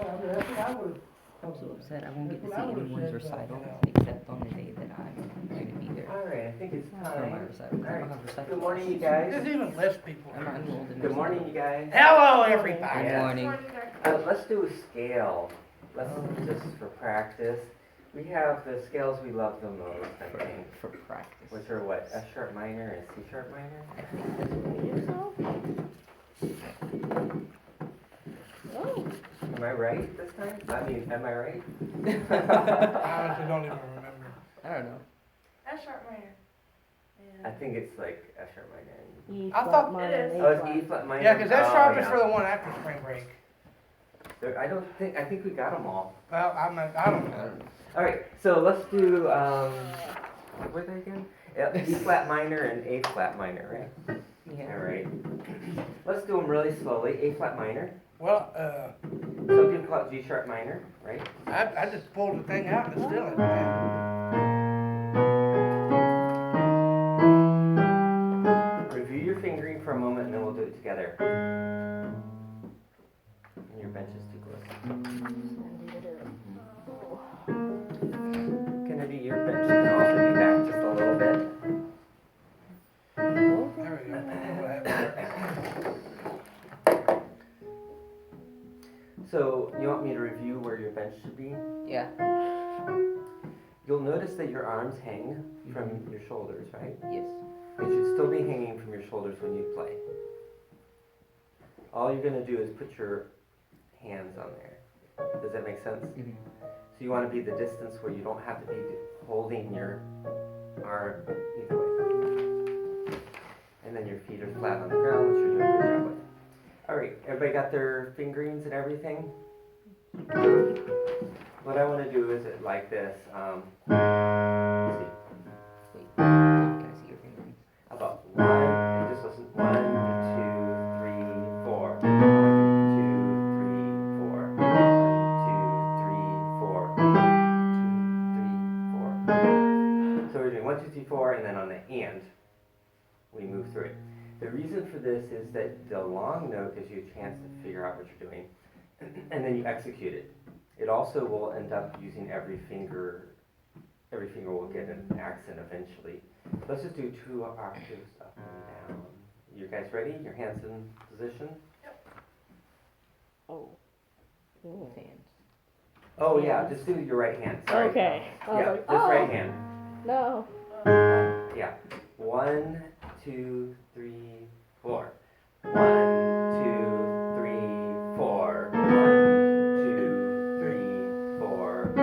I'm so upset I won't get to see anyone's recital except on the day that I'm going to be there. Alright, I think it's For my time. recital. I don't have recital. Good morning, you guys. There's even less people. I'm not enrolled in Good recital. morning, you guys. Hello, everybody. Good morning. Let's do a scale. Let's just for practice. We have the scales we love the most, I think. For practice. Which are what? F sharp minor and C sharp minor? I think that's what it is. Oh, Am I right this time? I mean, am I right? I honestly don't even remember. I don't know. F sharp minor. I think it's like F sharp minor. E I flat thought- minor, It is. A Oh, it's flat. E flat minor? Yeah, because that Oh, sharp is yeah. for the one after spring break. I think we got them all. Well, I don't I know. don't know. Alright, so let's do, what were they again? E flat minor and A flat minor, right? Yeah. Alright. Let's do them really slowly. A flat minor. Well, Some people call it G sharp minor, right? I just pulled the thing out and it's still in there. Review your fingering for a moment and then we'll do it together. And your bench is too close. Kennedy, your bench can also be back just a little bit. There we go. So, you want me to review where your bench should be? Yeah. You'll notice that your arms hang from your shoulders, right? Yes. They should still be hanging from your shoulders when you play. All you're going to do is put your hands on there. Does that make sense? Mhm. So you want to be the distance where you don't have to be holding your arm either way. And then your feet are flat on the ground, which you're doing a good job with. Alright, everybody got their fingerings and everything? What I want to do is it like this. Let's see. Wait. Can I see your fingerings? How about one, just listen, 1, 2, 3, 4. 1, 2, 3, 4. 1, 2, 3, 4. 1, 2, 3, 4. So we're doing 1, 2, 3, 4, and then on the and, we move through it. The reason for this is that the long note gives you a chance to figure out what you're doing, and then you execute it. It also will end up using every finger will get an accent eventually. Let's just do 2 octaves up and down. You guys ready? Your hands in position? Oh. Ooh. Hands. Oh yeah, just do your right hand, sorry. Okay. I was Yeah, like, just oh, right hand. No. Yeah. 1, 2, 3, 4. 1, 2, 3, 4. 1, 2, 3, 4. 1, 2,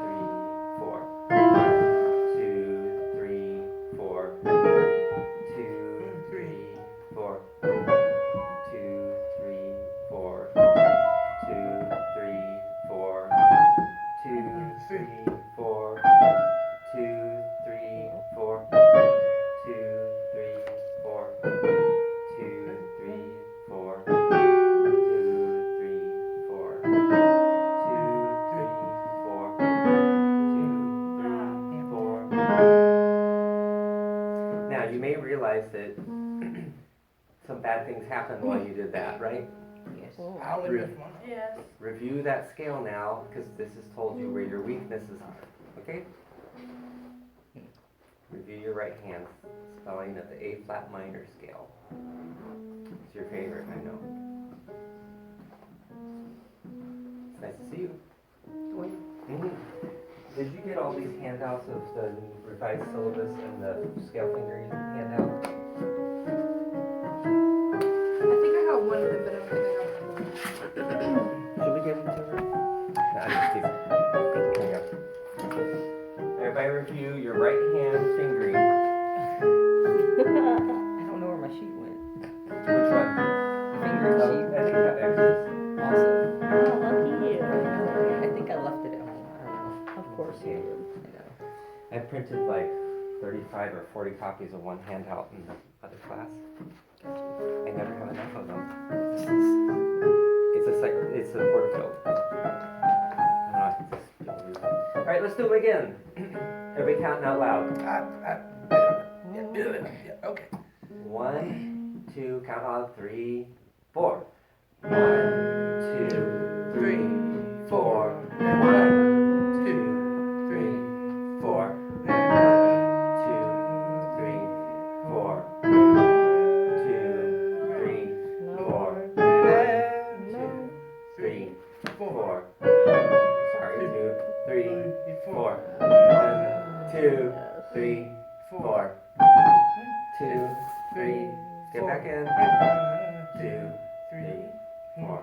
3, 4. 1, 2, 3, 4. 1, 2, 3, 4. 2, 3, 4. 2, 3, 4. 2, 3, 4. 2, 3, 4. 2, 3, 4. 2, 3, 4. 2, 3, 4. Now you may realize that some bad things happened while you did that, right? Yes. Oh. I only missed one. Yes. Review that scale now, because this has told you where your weaknesses are, okay? Review your right hand spelling of the A flat minor scale. It's your favorite, I know. It's nice to see you. Mhm. Did you get all these handouts of the revised syllabus and the scale fingering handout? I think I have one of them, but I don't think I got another one. Should we give them to her? No, I'm just teasing. There you go. Everybody review your right hand fingering. I don't know where my sheet went. Which one? Fingering I sheet. think that extras. Also. Oh, lucky you. I think I left it at home. I don't know. Of course you did. I know. I printed like 35 or 40 copies of one handout in the other class. I never have enough of them. It's a portfolio. I don't know, I just don't use them. All right, let's do it again. Everybody counting out loud. Yeah, okay. 1, 2, count out 3, 4. 1, 2, 3, 4. 1, 2, 3, 4. 1, 2, 3, 4. 2, 3, 4. 2, 3, 4. Sorry, 2, 3, 4. 1, 2, 3, 4. 2, 3. Get back in. 2, 3, 4.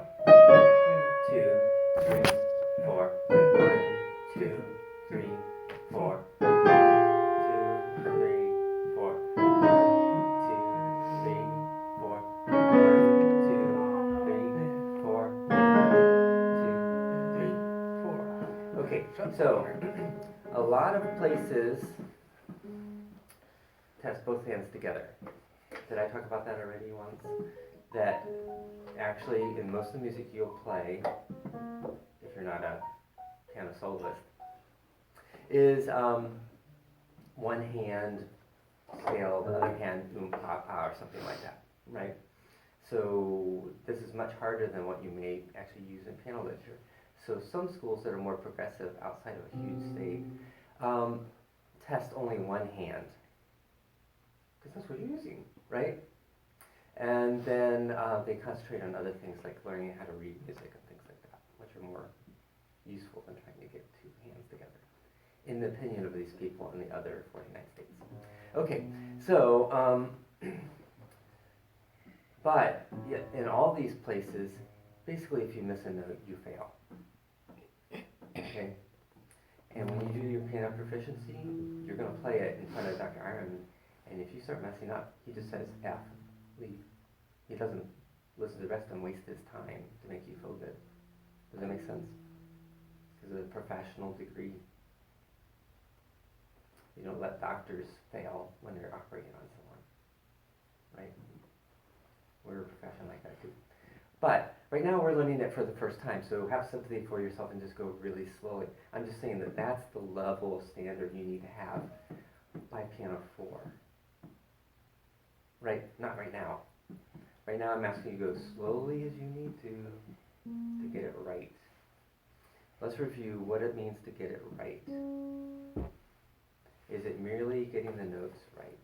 2, 3, 4. 1, 2, 3, 4. 2, 3, 4. 1, 2, 3, 4. 1, 2, 3, 4. 2, 3, 4. Okay, so a lot of places test both hands together. Did I talk about that already once? That actually in most of the music you'll play, if you're not a piano soloist, is one hand scale, the other hand oom pa pa or something like that, right? So this is much harder than what you may actually use in piano literature. So some schools that are more progressive outside of a huge state test only one hand, because that's what you're using, right? And then they concentrate on other things like learning how to read music and things like that, which are more useful than trying to get two hands together, in the opinion of these people in the other 49 states. Okay, so, but yeah, in all these places, basically if you miss a note, you fail. Okay? And when you do your piano proficiency, you're going to play it in front of Dr. Iron, and if you start messing up, he just says F, leave. He doesn't listen to the rest and waste his time to make you feel good. Does that make sense? Because of a professional degree. You don't let doctors fail when they're operating on someone, right? We're a profession like that too. But right now we're learning it for the first time, so have sympathy for yourself and just go really slowly. I'm just saying that that's the level of standard you need to have by piano 4. Right, not right now. Right now I'm asking you to go slowly as you need to get it right. Let's review what it means to get it right. Is it merely getting the notes right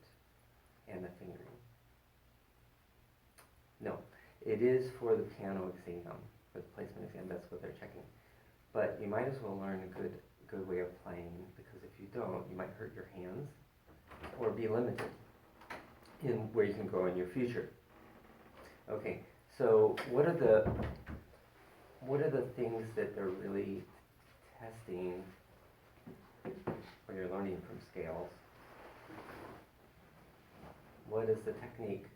and the fingering? No. It is for the piano exam, for the placement exam, that's what they're checking. But you might as well learn a good way of playing, because if you don't, you might hurt your hands or be limited in where you can go in your future. Okay, so what are the things that they're really testing when you're learning from scales? What is the technique?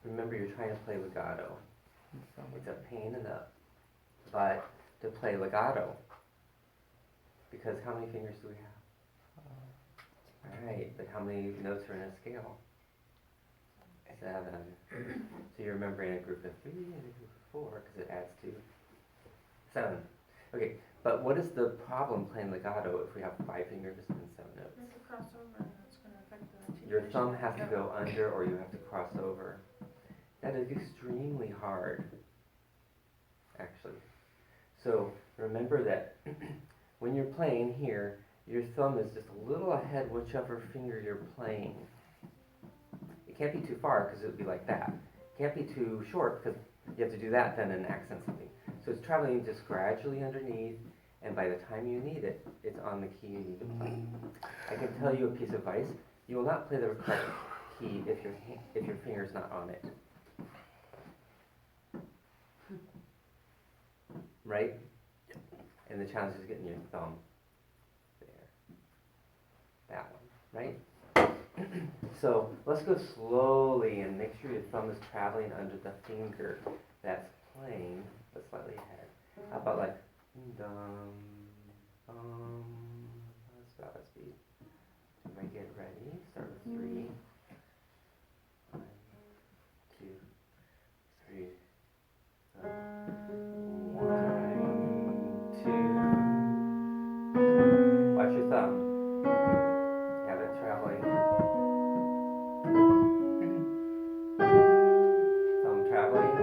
Remember, you're trying to play legato. It's a pain in the butt to play legato, because how many fingers do we have? All right, but how many notes are in a scale? 7. So you're remembering a group of 3 and a group of 4, because it adds to 7. Okay, but what is the problem playing legato if we have 5 fingers and 7 notes? There's a crossover, and it's going to affect the Your thumb has to go under, or you have to cross over. That is extremely hard, actually. So remember that when you're playing here, your thumb is just a little ahead whichever finger you're playing. It can't be too far, because it would be like that. It can't be too short, because you have to do that then and accent something. So it's traveling just gradually underneath, and by the time you need it, it's on the key you need to play. I can tell you a piece of advice. You will not play the correct key if your finger's not on it. Right? And the challenge is getting your thumb there. That one, right? So let's go slowly and make sure your thumb is traveling under the finger that's playing, but slightly ahead. How about like dum, that's about a speed. Everybody get ready. Start with 3. 1, 2, 3. 1, 2. Watch your thumb. Have it traveling. Thumb traveling.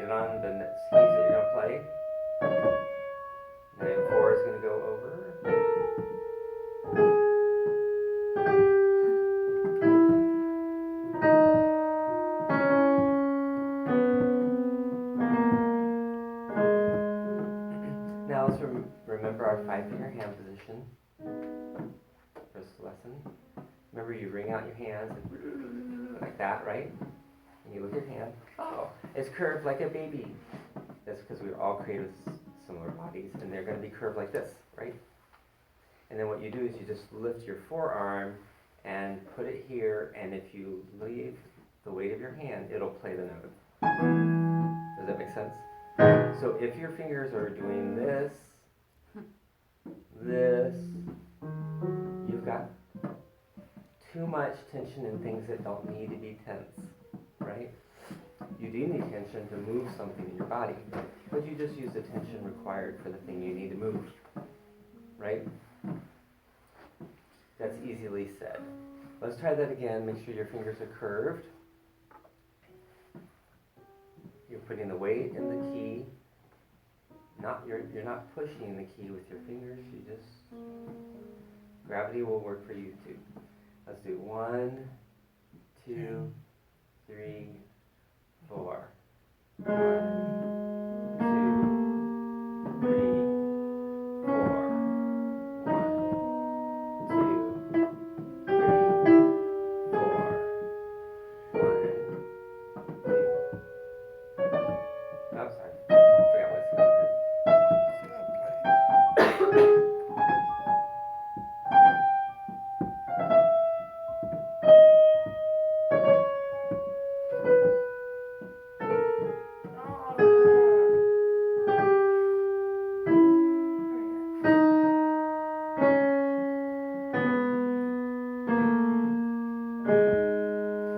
it on the keys that you're gonna play. Now 4 is gonna go over. Now let's remember our 5-finger hand position. First lesson. Remember, you wring out your hands like that, right? And you look at your hand. Oh, it's curved like a baby. That's because we were all created with similar bodies, and they're going to be curved like this, right? And then what you do is you just lift your forearm and put it here, and if you leave the weight of your hand, it'll play the note. Does that make sense? So if your fingers are doing this, you've got too much tension in things that don't need to be tense, right? You do need tension to move something in your body, but you just use the tension required for the thing you need to move, right? That's easily said. Let's try that again. Make sure your fingers are curved. You're putting the weight in the key. You're not pushing the key with your fingers. You just, gravity will work for you too. Let's do 1, 2, 3, 4. 1, 2, 3, 4. 1, 2, 3, 4. 1, 2. Oh, sorry. Forgot what's going on.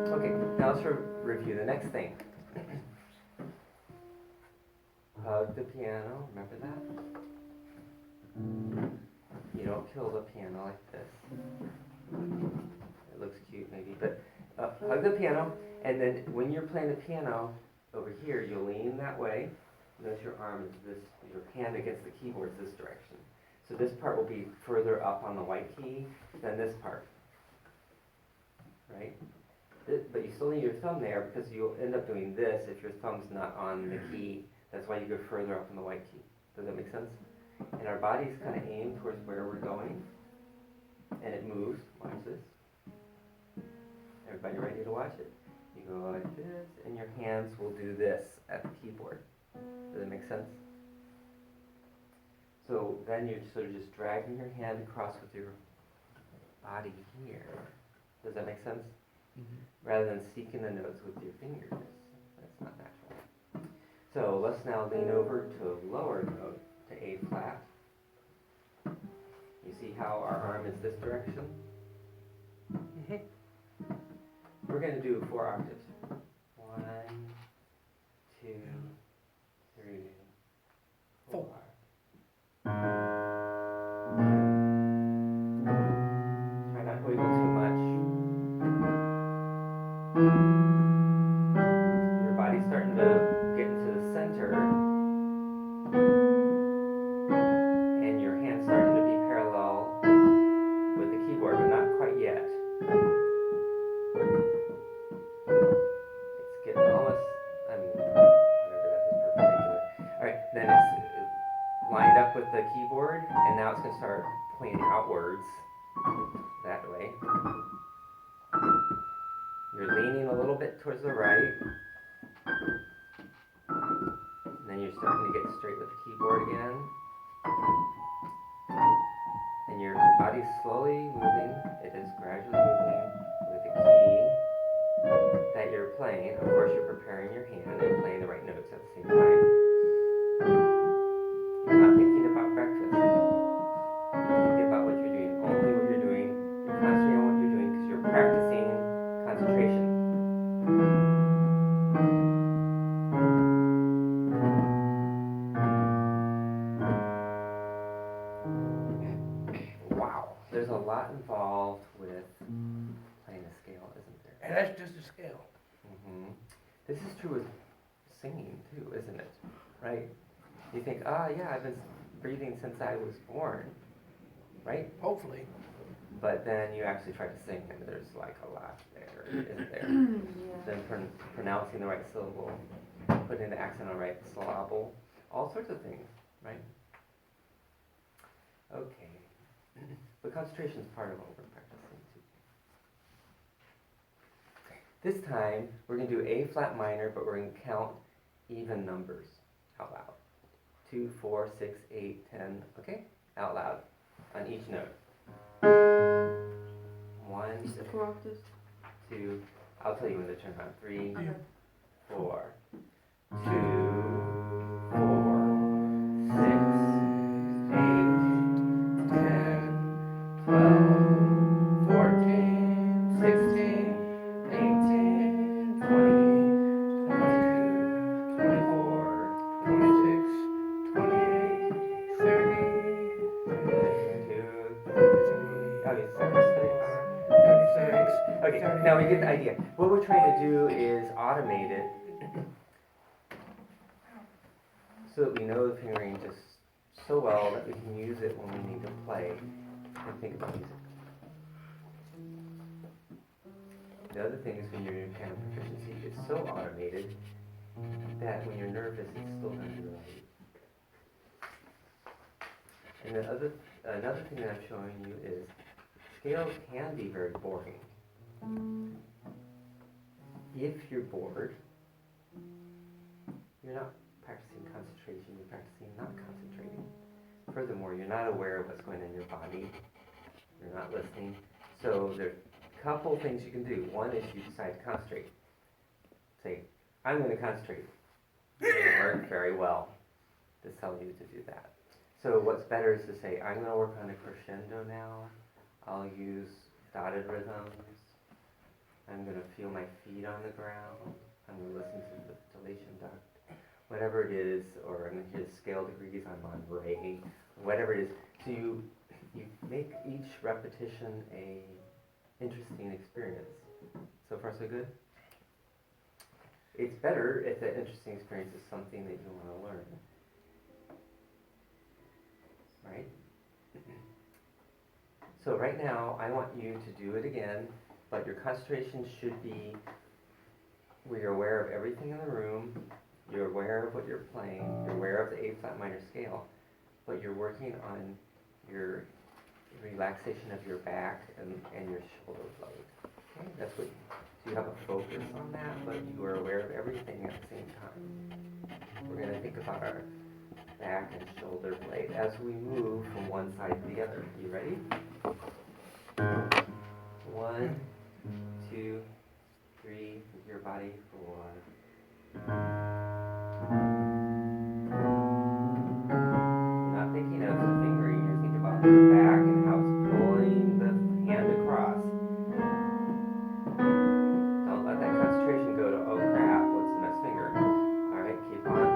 Okay, now let's review the next thing. Hug the piano, remember that? You don't kill the piano like this. It looks cute maybe, but hug the piano, and then when you're playing the piano, over here, you'll lean that way. Notice your arm is this, your hand against the keyboard is this direction. So this part will be further up on the white key than this part, right? But you still need your thumb there because you'll end up doing this if your thumb's not on the key. That's why you go further up on the white key. Does that make sense? And our bodies kind of aim towards where we're going. And it moves. Watch this. Everybody ready to watch it? You go like this, and your hands will do this at the keyboard. Does that make sense? So then you're sort of just dragging your hand across with your body here. Does that make sense? Rather than seeking the notes with your fingers. That's not natural. So let's now lean over to a lower note, to A flat. You see how our arm is this direction? We're going to do 4 octaves. 1, 2, 3, 4. Try not to wiggle too much. Your body's starting to get into the center, and your hand's starting to be parallel with the keyboard, but not quite yet. It's getting almost, whatever, that is perpendicular. Alright, then it's lined up with the keyboard, and now it's going to start playing outwards that way. You're leaning a little bit towards the right. And then you're starting to get straight with the keyboard again. And your body's slowly moving. It is gradually moving with the key that you're playing. Of course, you're preparing your hand and playing the right notes at the same time. You're not thinking about breakfast. You're thinking about what you're doing, only what you're doing. You're concentrating on what you're doing because you're practicing concentration. Wow, there's a lot involved with playing a scale, isn't there? And that's just a scale. This is true with singing too. too, isn't it? Right? You think, yeah, I've been breathing since I was born, right? Hopefully. But then you actually try to sing and there's like a laugh there, isn't there? Then pronouncing the right syllable, putting the accent on the right syllable, all sorts of things, right? Okay. But concentration is part of what we're practicing too. This time, we're going to do A flat minor, but we're going to count even numbers out loud. 2, 4, 6, 8, 10, okay? Out loud on each note. 1, Just the 4 octaves. 2, I'll tell you when to turn on. 3, Okay. 4, 2, 4, 6, 8, 10, 12, 14, 16, 18, 20, 22, 24, 26, 28, 30, 32, 36. Okay, now we get the idea. What we're trying to do is automate it so that we know the fingering just so well that we can use it when we need to play and think about music. The other thing is when your piano proficiency is so automated that when you're nervous, it's still going to be right. And another thing that I'm showing you is scales can be very boring. If you're bored, you're not practicing concentration, you're practicing not concentrating. Furthermore, you're not aware of what's going on in your body. You're not listening. So there are a couple things you can do. One is you decide to concentrate. Say, I'm going to concentrate. It doesn't work very well to tell you to do that. So what's better is to say, I'm going to work on a crescendo now. I'll use dotted rhythms. I'm going to feel my feet on the ground. I'm going to listen to the dilation duct. Whatever it is, or I'm going to hear the scale degrees, I'm on Re, whatever it is. So you make each repetition a interesting experience. So far so good? It's better if that interesting experience is something that you want to learn. Right? So right now, I want you to do it again, but your concentration should be where you're aware of everything in the room, you're aware of what you're playing, you're aware of the A flat minor scale, but you're working on your relaxation of your back and your shoulder blade. Okay? That's what, so you have a focus on that, but you are aware of everything at the same time. We're going to think about our back and shoulder blade as we move from one side to the other. You ready? 1, 2, 3, your body, 4. You're not thinking of the fingering, you're thinking about the back and how it's pulling the hand across. Don't let that concentration go to, oh crap, what's the next finger? Alright, keep on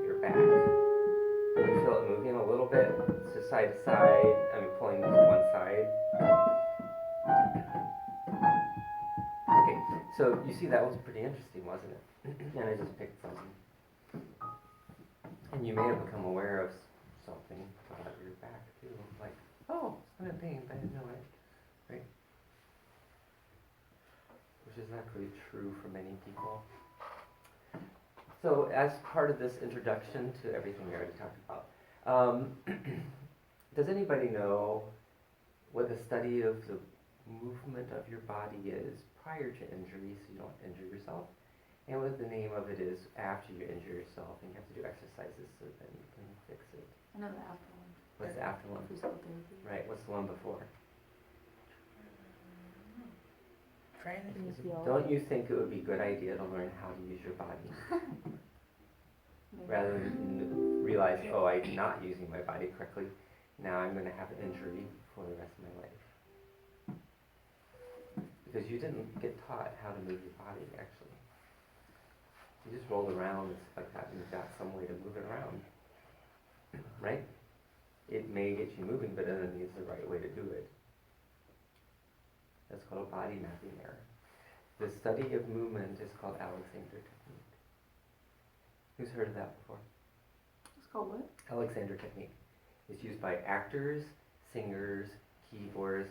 your back. You feel it moving a little bit to side, pulling to one side. Okay, so you see that was pretty interesting, wasn't it? And I just picked something. And you may have become aware of something about your back too. Like, oh, I'm in pain, but I didn't know it. Right? Which is actually true for many people. So as part of this introduction to everything we already talked about, does anybody know what the study of the movement of your body is prior to injury so you don't injure yourself? And what the name of it is after you injure yourself and you have to do exercises so then you can fix it. I know the after one. What's the after one? Physical therapy. Right, what's the one before? Training. Don't you think it would be a good idea to learn how to use your body? Rather than realize, oh, I'm not using my body correctly, now I'm going to have an injury for the rest of my life. Because you didn't get taught how to move your body, actually. You just rolled around and stuff like that, and you've got some way to move it around. Right? It may get you moving, but it doesn't mean it's the right way to do it. That's called a body mapping error. The study of movement is called Alexander technique. Who's heard of that before? It's called what? Alexander technique. It's used by actors, singers, keyboardists,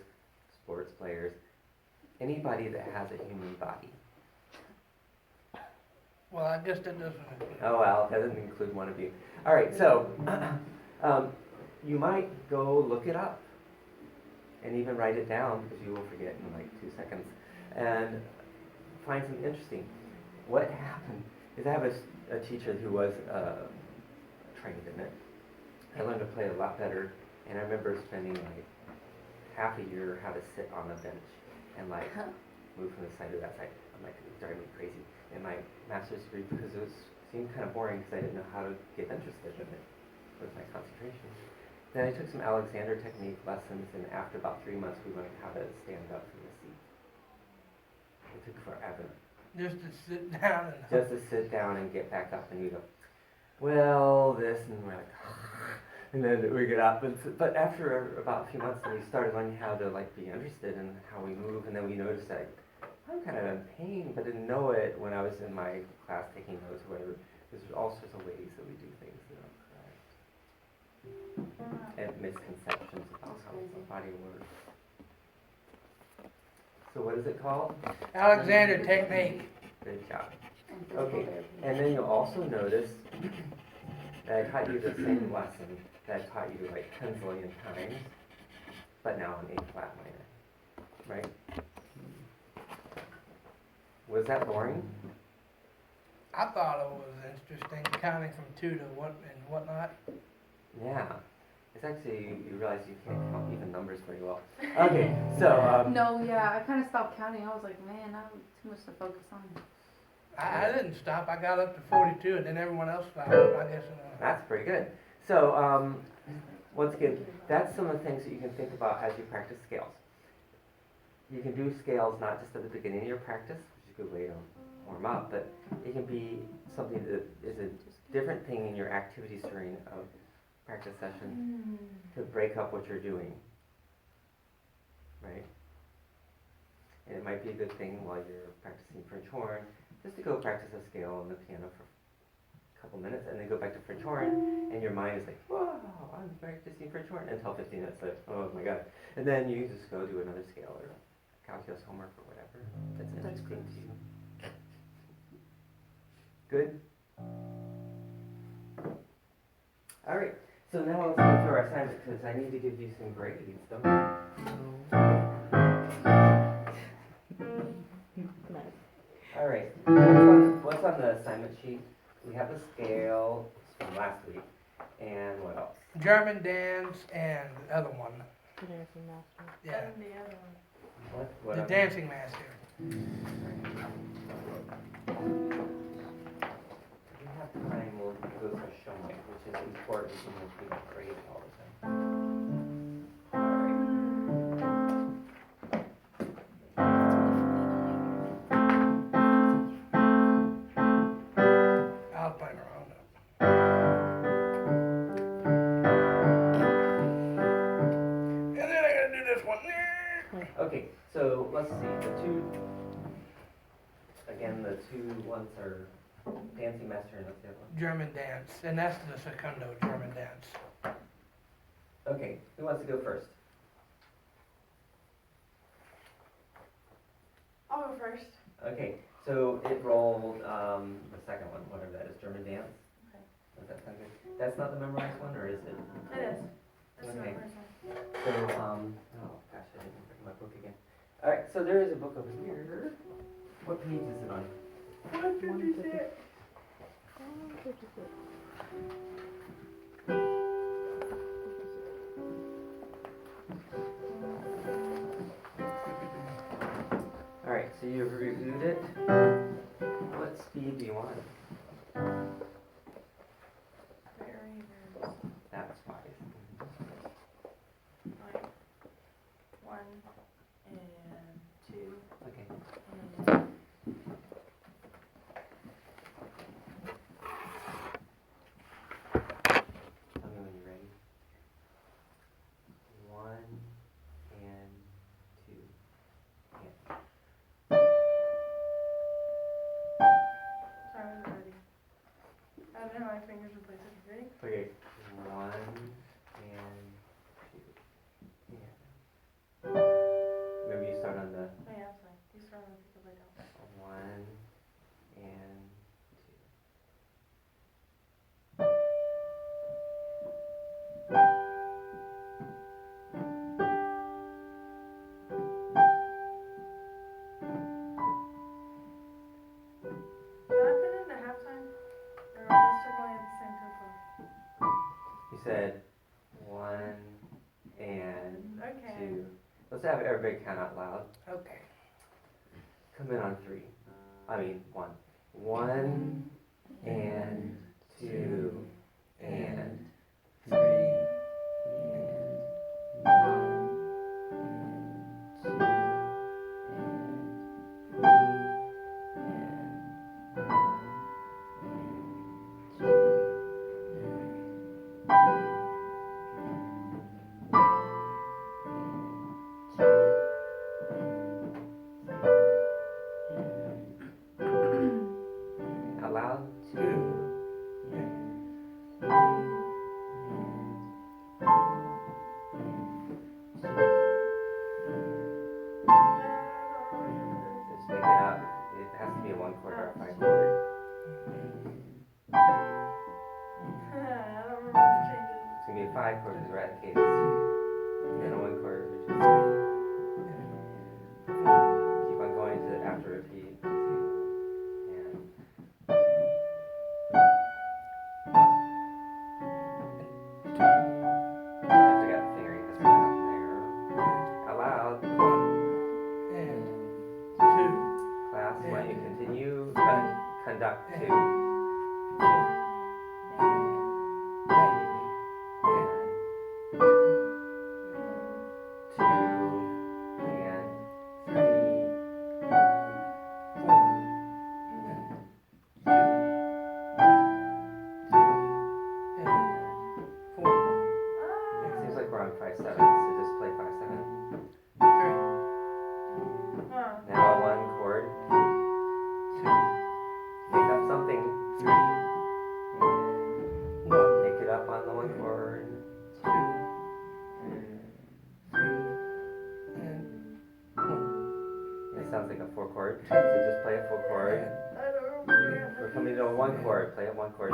sports players, anybody that has a human body. Well, I guess that doesn't. Oh well, that doesn't include one of you. All right, so you might go look it up and even write it down because you will forget in like 2 seconds and find something interesting. What happened is I have a teacher who was trained in it. I learned to play a lot better, and I remember spending like half a year how to sit on a bench and like move from this side to that side. I'm like, it was driving me crazy. In my master's degree, because it seemed kind of boring because I didn't know how to get interested in it with my concentration. Then I took some Alexander technique lessons, and after about 3 months, we learned how to stand up from the seat. It took forever. Just to sit down and. Just to sit down and get back up, and you go, well, this, and we're like, and then we get up. But after about a few months, we started learning how to like be interested in how we move, and then we noticed that I'm kind of in pain, but didn't know it when I was in my class taking notes or whatever. There's all sorts of ways that we do things that are correct. And misconceptions about how the body works. So what is it called? Alexander technique. Good job. Okay, and then you'll also notice that I taught you the same lesson that I taught you like 10 zillion times, but now in A flat minor, right? Was that boring? I thought it was interesting, counting from 2 to what and whatnot. Yeah. It's actually, you realize you can't count even numbers very well. Okay, so, No, yeah, I kind of stopped counting. I was like, man, I'm too much to focus on. I didn't stop. I got up to 42, and then everyone else stopped. I guess. that's pretty good. So, once again, that's some of the things that you can think about as you practice scales. You can do scales not just at the beginning of your practice, which is a good way to warm up, but it can be something that is a different thing in your activities during a practice session to break up what you're doing, right? And it might be a good thing while you're practicing French horn, just to go practice a scale on the piano for a couple minutes, and then go back to French horn, and your mind is like, whoa, I'm practicing French horn, until 15 minutes later, oh my god. And then you just go do another scale, or calculus homework, or whatever that's interesting to you. Good? Alright, so now let's go through our assignment, because I need to give you some grades, don't I? Alright, what's on the assignment sheet? We have the scale from last week, and what else? German dance and the other one. Dancing master. Yeah, What the else? dancing master. If we have time, we'll go through showing, which is important since we don't grade all the time. Alright. I'll play around up. And then I gotta do this one. Okay, so let's see, the two ones are dancing master and what's the other one? German dance, and that's the secundo German dance. Okay, who wants to go first? I'll go first. Okay, so it rolled, the second one, whatever that is, German dance? Okay. Does that sound good? That's not the memorized one, or is it? It is. That's Okay. the first one. So, oh gosh, I didn't bring my book again. Alright, so there is a book over here. What page is it on? 156. Alright, so you've reviewed it. What speed do you want? Very, very That's wise. like 1 and 2 Okay. and Tell me when you're ready. 1 and 2. And. I don't know, my fingers in places. Ready? Okay, 1 and 2. Yeah. Remember you start on the Oh yeah, I'm sorry. You start on the pick up right now. 1 and Did I put it in a halftime? Or are we still going at the same tempo? 2. You said 1 and Okay. 2. Let's have everybody count out loud. Okay. Come in on 3. I mean 1. 1 and 2 and 3 and 1 and 2 and 3 and 1 and 2 out loud. 2 Let's make it up. It has to be a 1 chord or a 5 chord. I don't remember the changes. It's gonna be a 5 chord because we're at the cadence. And then a 1 chord, which is 3. Keep on going to after repeat. 2 and I forgot the fingering. That's why up there. Out loud. And 2, Class, why don't you continue? Conduct 2. Seems like we're on 5/7, so just play 5/7. Huh. Now 1 chord. 2. Make up something. 3. And pick it up on the 1 chord. 2. And 3. It sounds like a 4 chord. So just play a 4 chord. I don't remember. We're coming to a 1 chord. Play a 1 chord.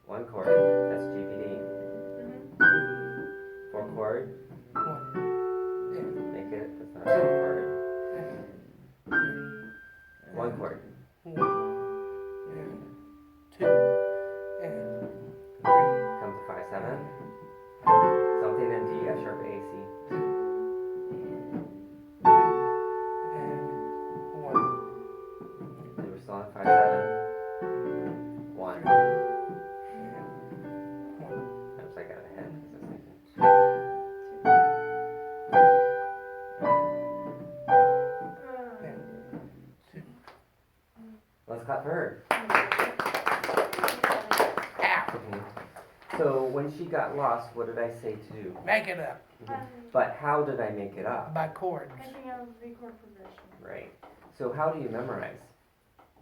1 chord. That's GPD. 4 chord. Make it. That's not a 4 chord. 1 chord. 2, and 3. Come to 5/7. Something in D, F sharp, A, C. And 1. And we're still on 5/7. 1. Oops, I got ahead because I was thinking. Let's clap for her. So when she got lost, what did I say to do? Make it up But how did I make it up? by chords. Picking out the V chord progression. Right. So how do you memorize?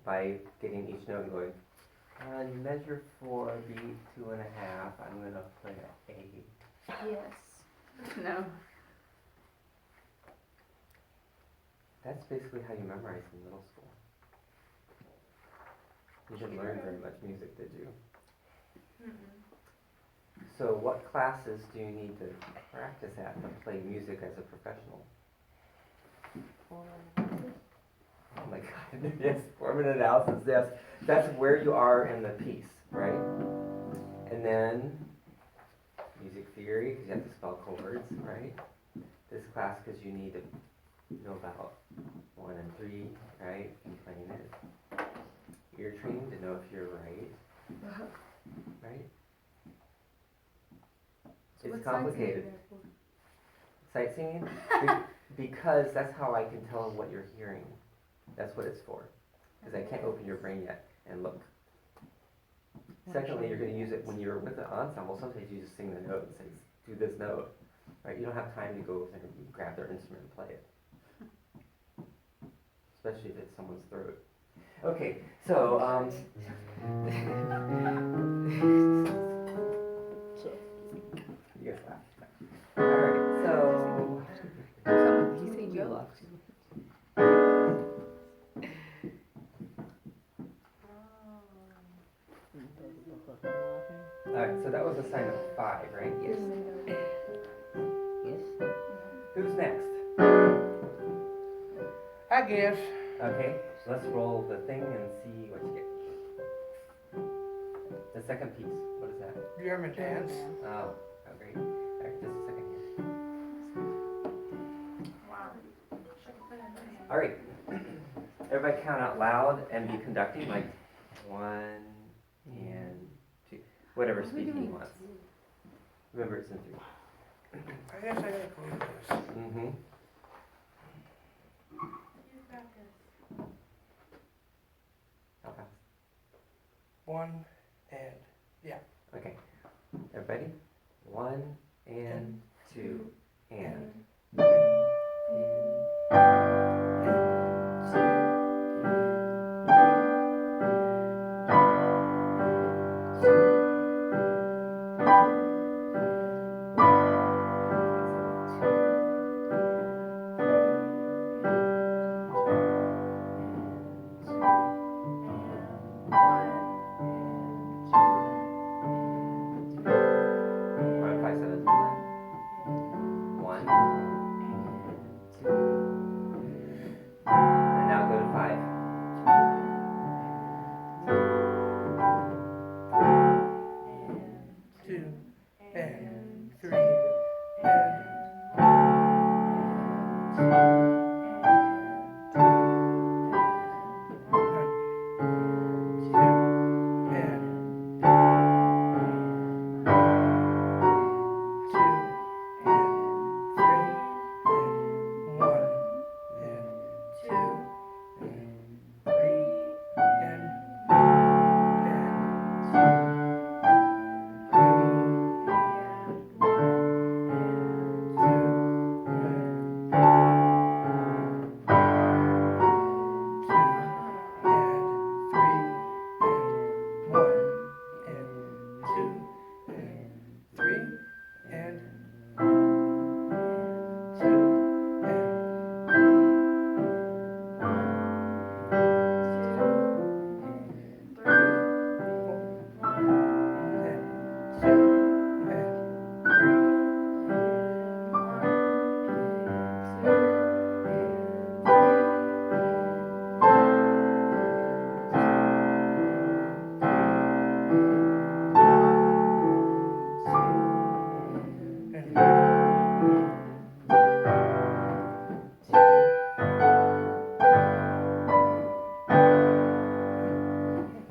By getting each note and going, on measure 4, beat 2.5, I'm going to play an A. Yes. No. That's basically how you memorize in middle school. You didn't learn very much music, did you? So what classes do you need to practice at to play music as a professional? Oh my God, yes, formative analysis, yes. That's where you are in the piece, right? And then music theory, because you have to spell chords, right? This class, because you need to know about 1 and 3, right? And playing it. Ear training to know if you're right, right? It's complicated. Sightseeing? Because that's how I can tell what you're hearing. That's what it's for. Because I can't open your brain yet and look. Secondly, you're going to use it when you're with the ensemble. Sometimes you just sing the note and say, do this note. Right? You don't have time to go and grab their instrument and play it. Especially if it's someone's throat. Okay, so, you guys laugh. Alright, so, He said you lost. alright, so that was a sign of 5, right? Yes. Yes. Who's next? I guess. Okay, so let's roll the thing and see what you get. The second piece, what is that? German dance. Oh, great. Alright, just a second here. Wow. Should have put it in my hand. Alright, everybody count out loud and be conducting, like 1 and 2, whatever speed he wants. Remember, it's in 3. I guess I gotta close this. Mm-hmm. You've got this. How fast? 1 and Okay. Everybody? 1 and 2 and. One, 5, 7. 1, 2. And now go to 5. two and 3 and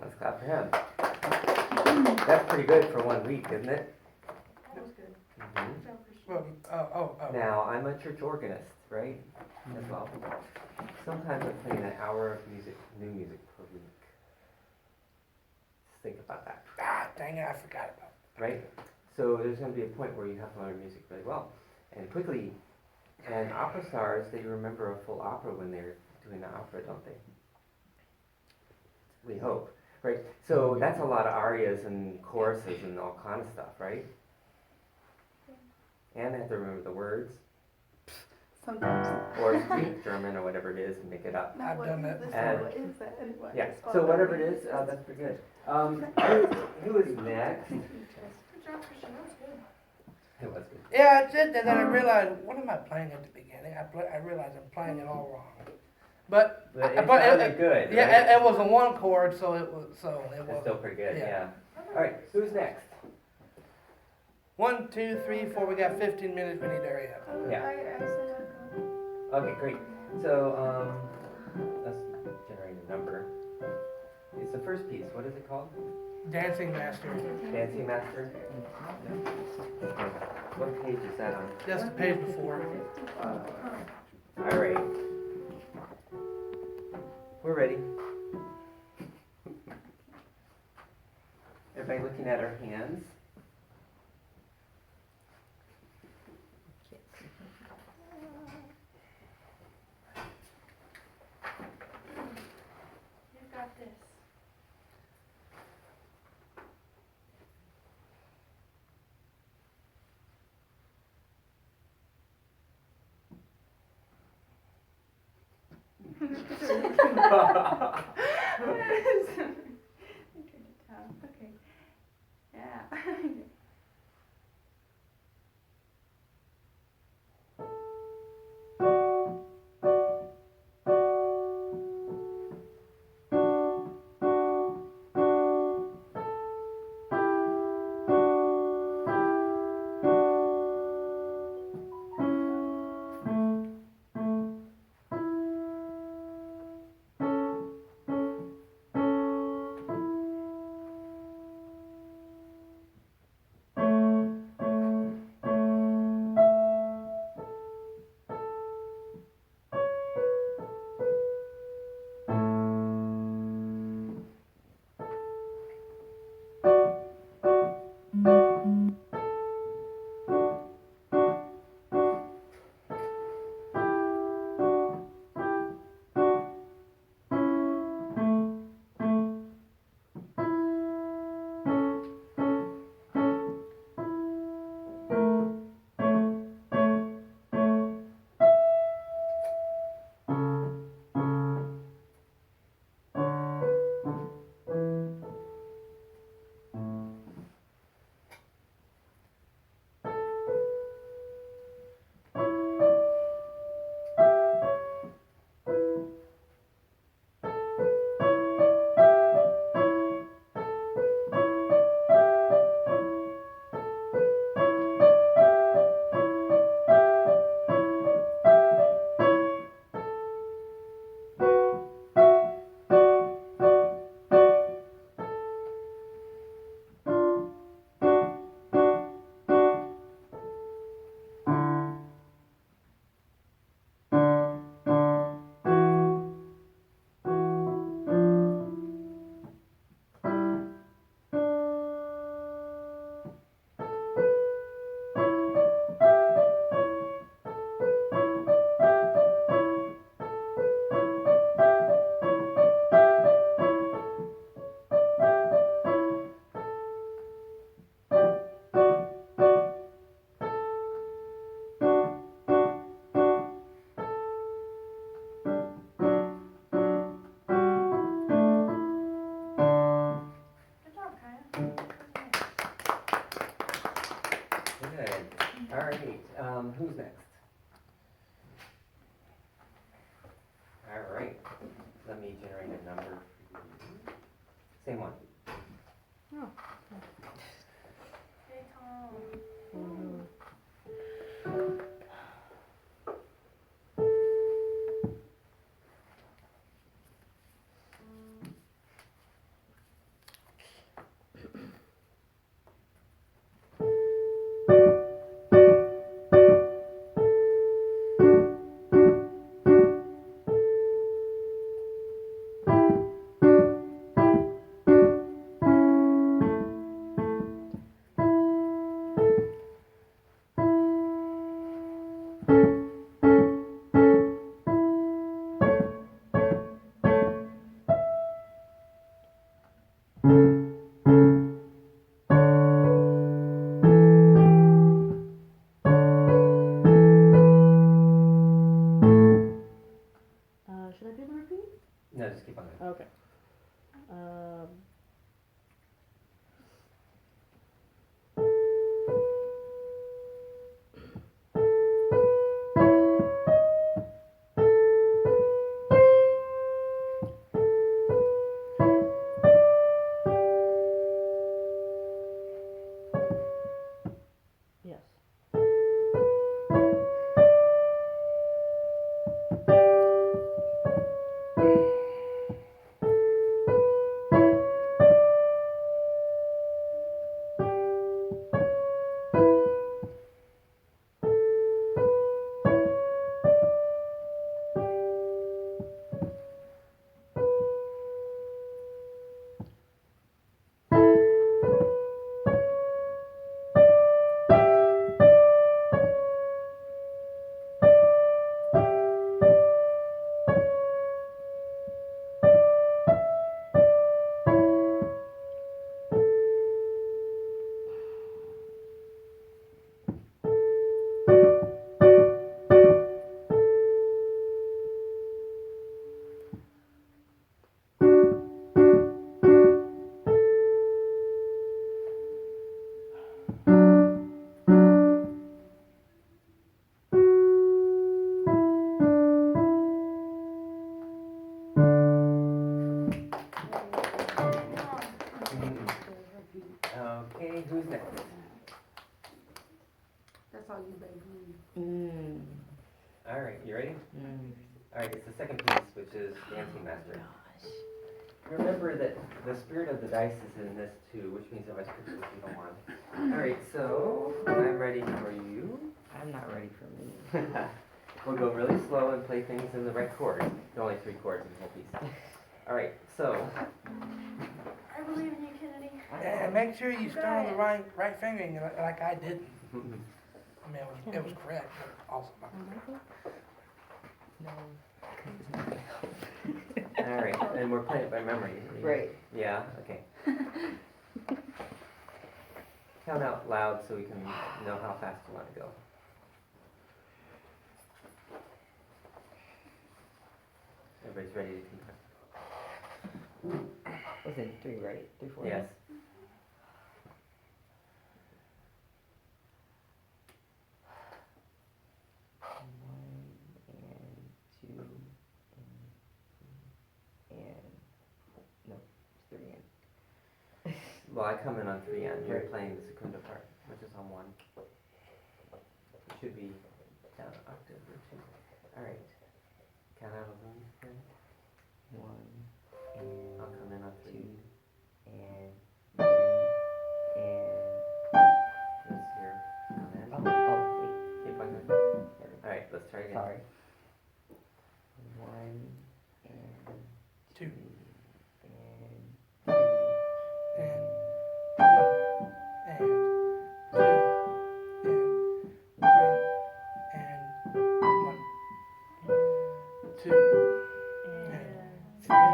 Let's clap for him. That's pretty good for 1 week, isn't it? That was good. Mhm. Good job, Christian. oh. Now, I'm a church organist, right? As well. Sometimes I'm playing an hour of music, new music per week. Just think about that, Dang it, I forgot about right? So there's going to be a point where you have to learn music really well and quickly. And opera stars, they remember a full opera when they're doing the opera, don't they? We hope, right? So that's a lot of arias and choruses and all kind of stuff, right? And they have to remember the words, Sometimes. or speak German or whatever it is and make it up. I've done that And- What is that anyway? Yeah, It's so all whatever about it is, me. that's pretty good. Who is next? Good job, Christian. That was good. It was good. Yeah, I did, and then I realized, what am I playing at the beginning? I realized I'm playing it all wrong. But, But it but sounded good, yeah, right? it was a 1 chord, so it It's still wasn't. pretty good, yeah. yeah. All right, who's next? 1, 2, 3, 4. We got 15 minutes. We need to hurry up. Yeah. I said Okay, great. So, let's generate a number. It's the first piece. What is it called? Dancing Master. Dancing Master? What page is that on? Just the page before. All right. We're ready. Everybody looking at our hands? You've got Okay. Yeah. Good job, Kaya. Good. All right. Who's next? All right. Let me generate a number for you. Same one. Hey, Tom. Mhm. Okay, who's next? That's all you, baby. Mm. All right, you ready? Mm. All right, it's the second piece, which is Dancing Master. Remember that the spirit of the dice is in this too, which means always pick what you don't want. All right, so I'm ready for you. I'm not ready for me. We'll go really slow and play things in the right chord. There are only 3 chords in the whole piece. All right, so I believe in you, Kennedy. And make sure you strum the right fingering like I didn't. I mean, it was correct, but also not correct. No. all right, and we're playing it by memory. Right. Yeah. Okay. Count out loud so we can know how fast you want to go. Everybody's ready to conduct. Was it 3, right? 3, 4? Yes. Well, I come in on 3 and you're Right. playing the secundo part, which is on 1. It should be down an octave or 2. All right. Count out a loon again. 1 and I'll come in on 3. 2 and 3 and This here. Come in. oh wait. Keep on going. All right, let's try again. Sorry. 1 and 2 and 3 and 1 and 2 and 3 and 1 2 and 3 and 1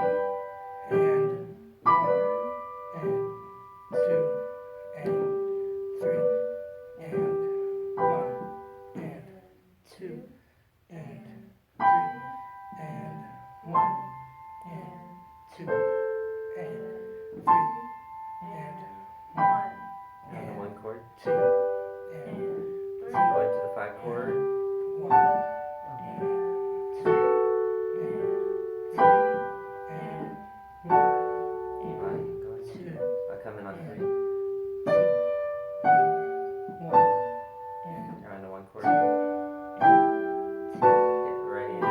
and 2 and 3 and 1 and 2 and 3 and 1 and 2 and 3 and 1 On the 1 chord. 2 and Go into the 5 chord. 1 and 2 and 3 and 1 Fine, go ahead. 2 I'll come in on 3. and 1 and You're on the 1 chord. Get ready. 5,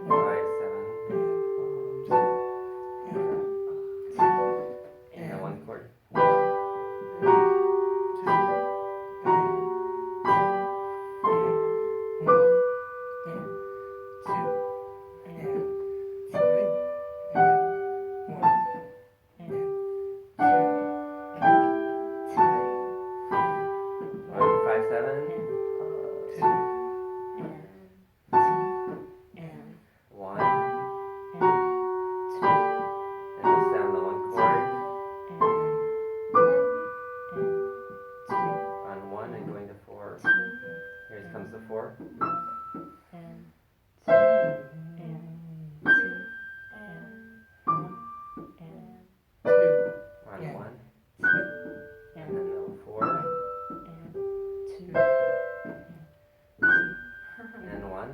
5, 7. And the 1 chord. On 5, 7. 1. And just down the 1 chord. On 1 and going to 4. Here comes the 4. On 1. And then the 4. And 1.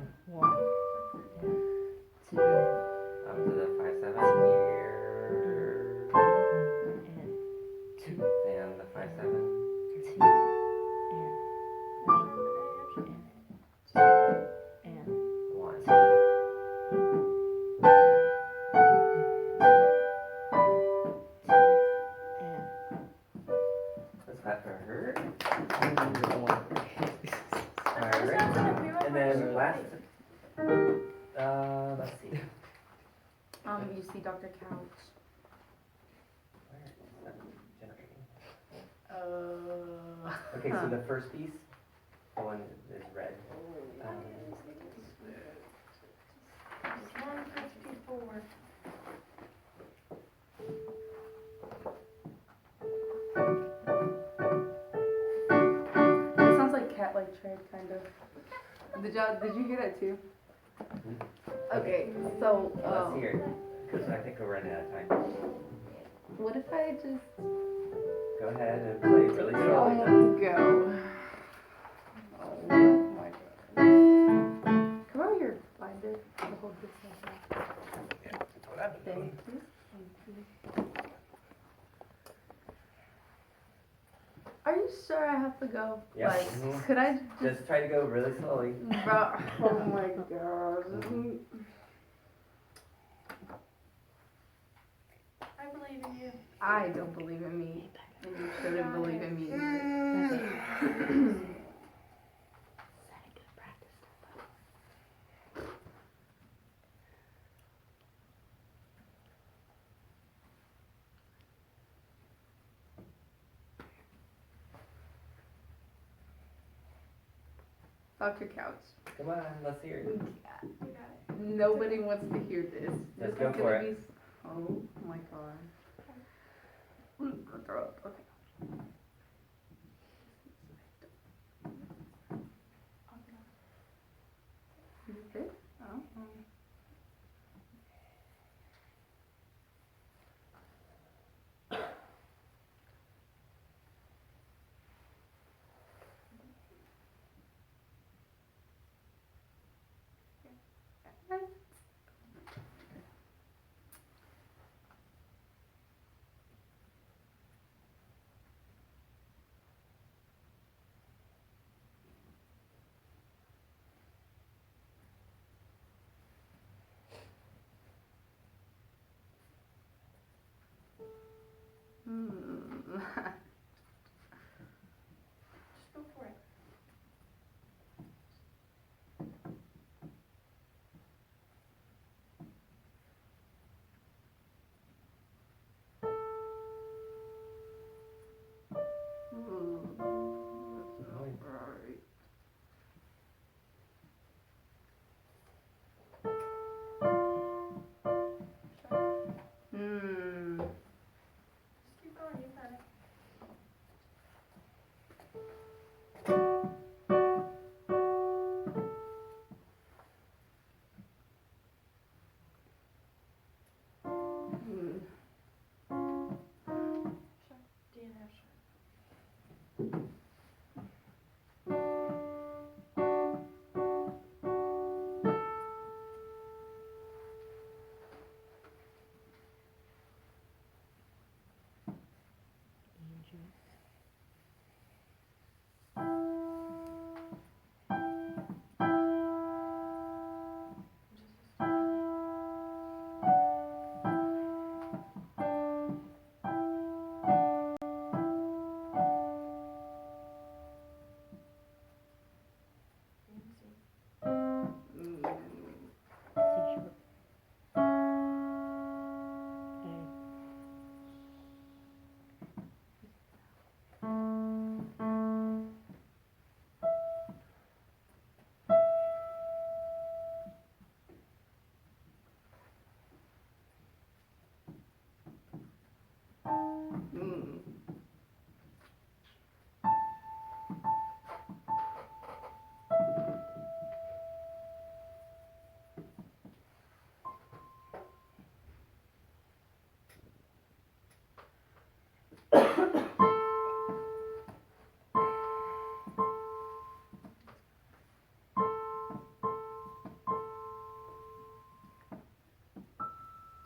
Up to the 5, 7 here. And the 5, 7. 1. That's that for her. Alright. And then last. Let's see. You see Dr. Couch. Where is that generating? Okay, so the first piece, the one that is red. It's 154. It sounds like cat-like tread, kind of. Did you hear that too? Okay, so Let's hear it, because I think we're running out of time. what if I just Go ahead and play really slowly. go? Oh my god. Come over here, find it. I'll hold this thing. Yeah, that's what I've been Thank doing. you. Thank you. Are you sure I have to go? Yeah. Like, Mhm. could I just, Just try to go really slowly. bro? Oh my gosh. Mhm. I believe in you. I don't believe in me, and you shouldn't believe in me. Dr. Couch. Come on, let's hear it. You got it. Nobody wants to hear this. Let's This go is for gonna it. be. Oh my god. Throw up. Okay. You good? Oh. Hmm. Just go for it. That's not right. Hmm. Just keep going. You got it. Hmm. Sure. DNF. Sure. Hmm. C sharp. A. Hmm.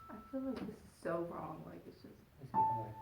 I feel like this is so wrong. Like it's just. Just keep going.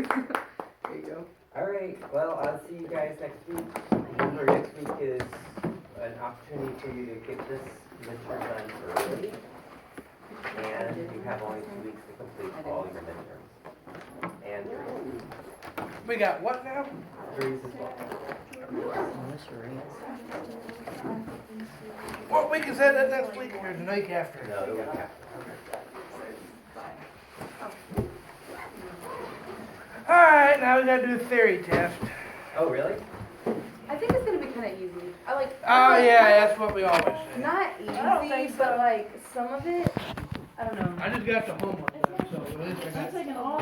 days. There you go. Alright, well, I'll see you guys next week. Remember, next week is an opportunity for you to get this midterm done early. And you have only 2 weeks to complete all your midterms. And We got what now? threes as well. Unless you're in. What week is that next week or the week after? No, the week after. Alright, now we gotta do a theory test. Oh, really? I think it's gonna be kind of easy. Oh yeah, that's what we always say. Not don't easy, think but so. like some of it, I don't know. I just got the homework done, so at least I I'm got. taking all